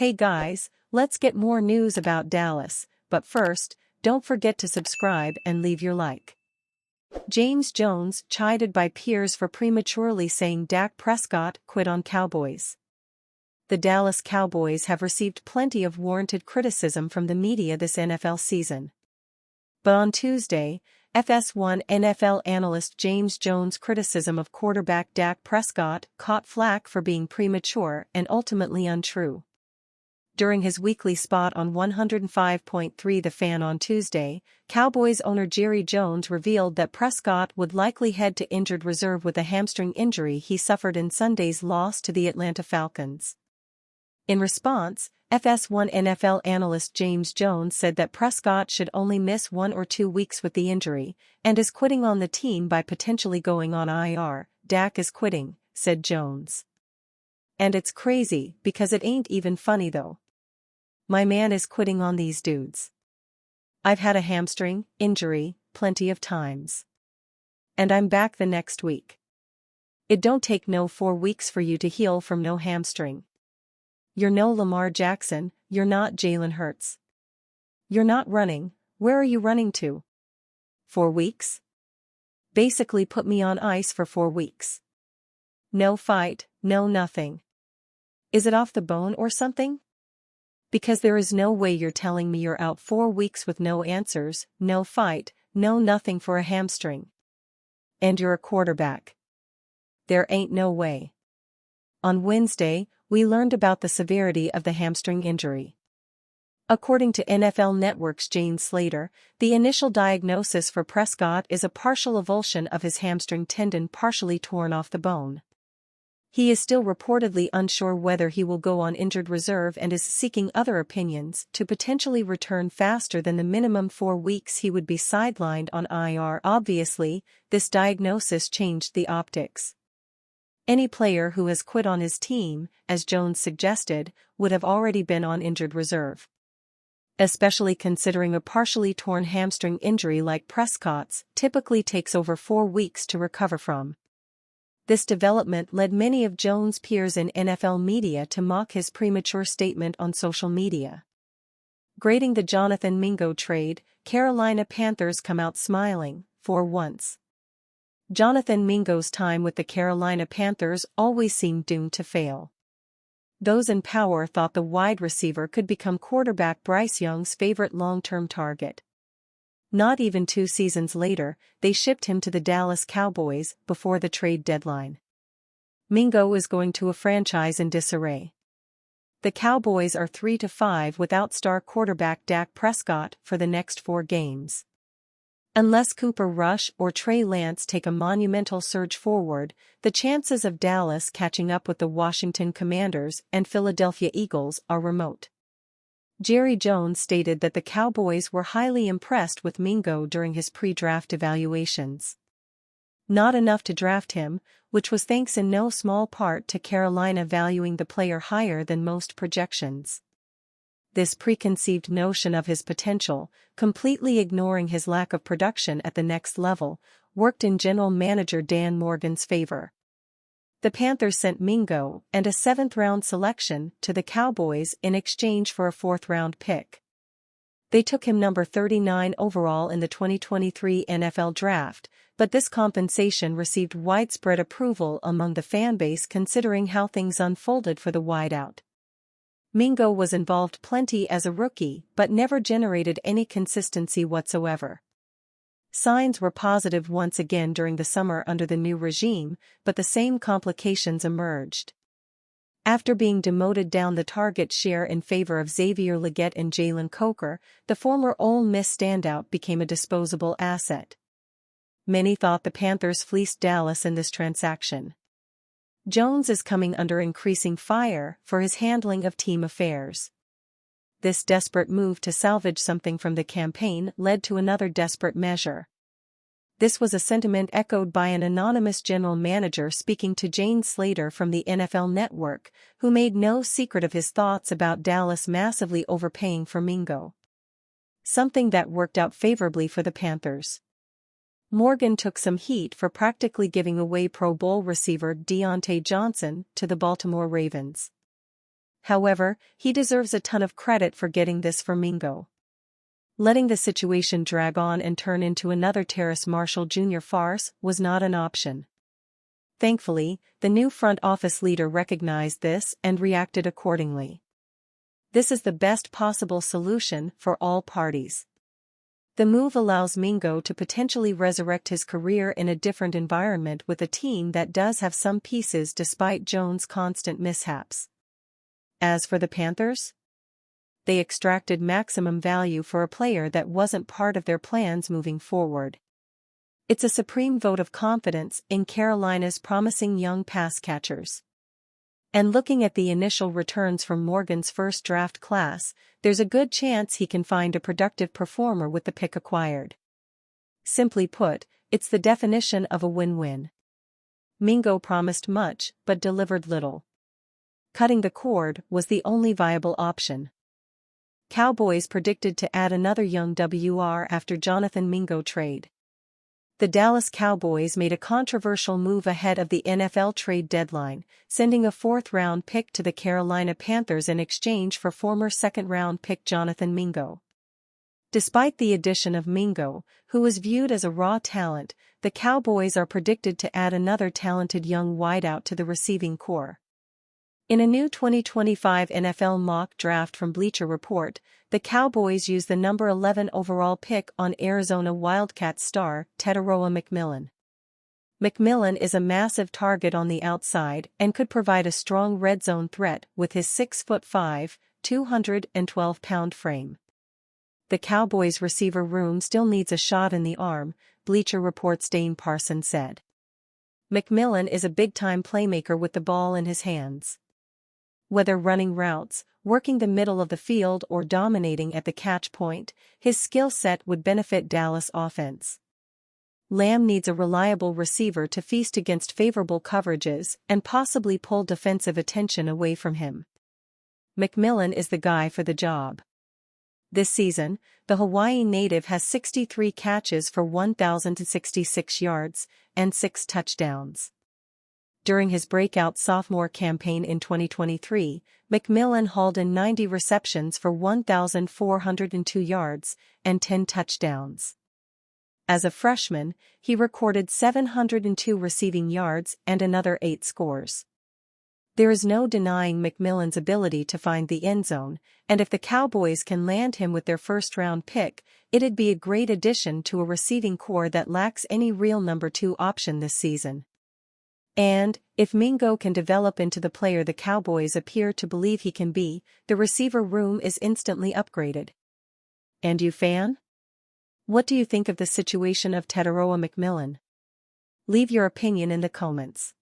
Hey guys, let's get more news about Dallas, but first, don't forget to subscribe and leave your like. James Jones chided by peers for prematurely saying Dak Prescott quit on Cowboys. The Dallas Cowboys have received plenty of warranted criticism from the media this NFL season. But on Tuesday, FS1 NFL analyst James Jones' criticism of quarterback Dak Prescott caught flack for being premature and ultimately untrue. During his weekly spot on 105.3 The Fan on Tuesday, Cowboys owner Jerry Jones revealed that Prescott would likely head to injured reserve with a hamstring injury he suffered in Sunday's loss to the Atlanta Falcons. In response, FS1 NFL analyst James Jones said that Prescott should only miss 1 or 2 weeks with the injury, and is quitting on the team by potentially going on IR. Dak is quitting, said Jones. And it's crazy, because it ain't even funny though. My man is quitting on these dudes. I've had a hamstring injury plenty of times. And I'm back the next week. It don't take no 4 weeks for you to heal from no hamstring. You're no Lamar Jackson, you're not Jalen Hurts. You're not running, where are you running to? 4 weeks? Basically put me on ice for 4 weeks. No fight, no nothing. Is it off the bone or something? Because there is no way you're telling me you're out 4 weeks with no answers, no fight, no nothing for a hamstring. And you're a quarterback. There ain't no way. On Wednesday, we learned about the severity of the hamstring injury. According to NFL Network's Jane Slater, the initial diagnosis for Prescott is a partial avulsion of his hamstring tendon partially torn off the bone. He is still reportedly unsure whether he will go on injured reserve and is seeking other opinions to potentially return faster than the minimum 4 weeks he would be sidelined on IR. Obviously, this diagnosis changed the optics. Any player who has quit on his team, as Jones suggested, would have already been on injured reserve. Especially considering a partially torn hamstring injury like Prescott's typically takes over 4 weeks to recover from. This development led many of Jones' peers in NFL media to mock his premature statement on social media. Grading the Jonathan Mingo trade, Carolina Panthers come out smiling, for once. Jonathan Mingo's time with the Carolina Panthers always seemed doomed to fail. Those in power thought the wide receiver could become quarterback Bryce Young's favorite long-term target. Not even 2 seasons later, they shipped him to the Dallas Cowboys before the trade deadline. Mingo is going to a franchise in disarray. The Cowboys are 3-5 without star quarterback Dak Prescott for the next 4 games. Unless Cooper Rush or Trey Lance take a monumental surge forward, the chances of Dallas catching up with the Washington Commanders and Philadelphia Eagles are remote. Jerry Jones stated that the Cowboys were highly impressed with Mingo during his pre-draft evaluations. Not enough to draft him, which was thanks in no small part to Carolina valuing the player higher than most projections. This preconceived notion of his potential, completely ignoring his lack of production at the next level, worked in general manager Dan Morgan's favor. The Panthers sent Mingo and a 7th-round selection to the Cowboys in exchange for a 4th-round pick. They took him number 39 overall in the 2023 NFL Draft, but this compensation received widespread approval among the fanbase considering how things unfolded for the wideout. Mingo was involved plenty as a rookie but never generated any consistency whatsoever. Signs were positive once again during the summer under the new regime, but the same complications emerged. After being demoted down the target share in favor of Xavier Legette and Jalen Coker, the former Ole Miss standout became a disposable asset. Many thought the Panthers fleeced Dallas in this transaction. Jones is coming under increasing fire for his handling of team affairs. This desperate move to salvage something from the campaign led to another desperate measure. This was a sentiment echoed by an anonymous general manager speaking to Jane Slater from the NFL Network, who made no secret of his thoughts about Dallas massively overpaying for Mingo. Something that worked out favorably for the Panthers. Morgan took some heat for practically giving away Pro Bowl receiver Deontay Johnson to the Baltimore Ravens. However, he deserves a ton of credit for getting this for Mingo. Letting the situation drag on and turn into another Terrace Marshall Jr. farce was not an option. Thankfully, the new front office leader recognized this and reacted accordingly. This is the best possible solution for all parties. The move allows Mingo to potentially resurrect his career in a different environment with a team that does have some pieces despite Jones' constant mishaps. As for the Panthers, they extracted maximum value for a player that wasn't part of their plans moving forward. It's a supreme vote of confidence in Carolina's promising young pass catchers. And looking at the initial returns from Morgan's first draft class, there's a good chance he can find a productive performer with the pick acquired. Simply put, it's the definition of a win-win. Mingo promised much but delivered little. Cutting the cord was the only viable option. Cowboys predicted to add another young WR after Jonathan Mingo trade. The Dallas Cowboys made a controversial move ahead of the NFL trade deadline, sending a fourth-round pick to the Carolina Panthers in exchange for former second-round pick Jonathan Mingo. Despite the addition of Mingo, who was viewed as a raw talent, the Cowboys are predicted to add another talented young wideout to the receiving corps. In a new 2025 NFL mock draft from Bleacher Report, the Cowboys used the number 11 overall pick on Arizona Wildcats star Tetairoa Mcmillan. Mcmillan is a massive target on the outside and could provide a strong red zone threat with his 6'5", 212-pound frame. The Cowboys' receiver room still needs a shot in the arm, Bleacher Report's Dane Parson said. Mcmillan is a big-time playmaker with the ball in his hands. Whether running routes, working the middle of the field or dominating at the catch point, his skill set would benefit Dallas' offense. Lamb needs a reliable receiver to feast against favorable coverages and possibly pull defensive attention away from him. Mcmillan is the guy for the job. This season, the Hawaii native has 63 catches for 1,066 yards and 6 touchdowns. During his breakout sophomore campaign in 2023, Mcmillan hauled in 90 receptions for 1,402 yards and 10 touchdowns. As a freshman, he recorded 702 receiving yards and another 8 scores. There is no denying Mcmillan's ability to find the end zone, and if the Cowboys can land him with their first-round pick, it'd be a great addition to a receiving corps that lacks any real number 2 option this season. And, if Mingo can develop into the player the Cowboys appear to believe he can be, the receiver room is instantly upgraded. And you fan? What do you think of the situation of Tetairoa Mcmillan? Leave your opinion in the comments.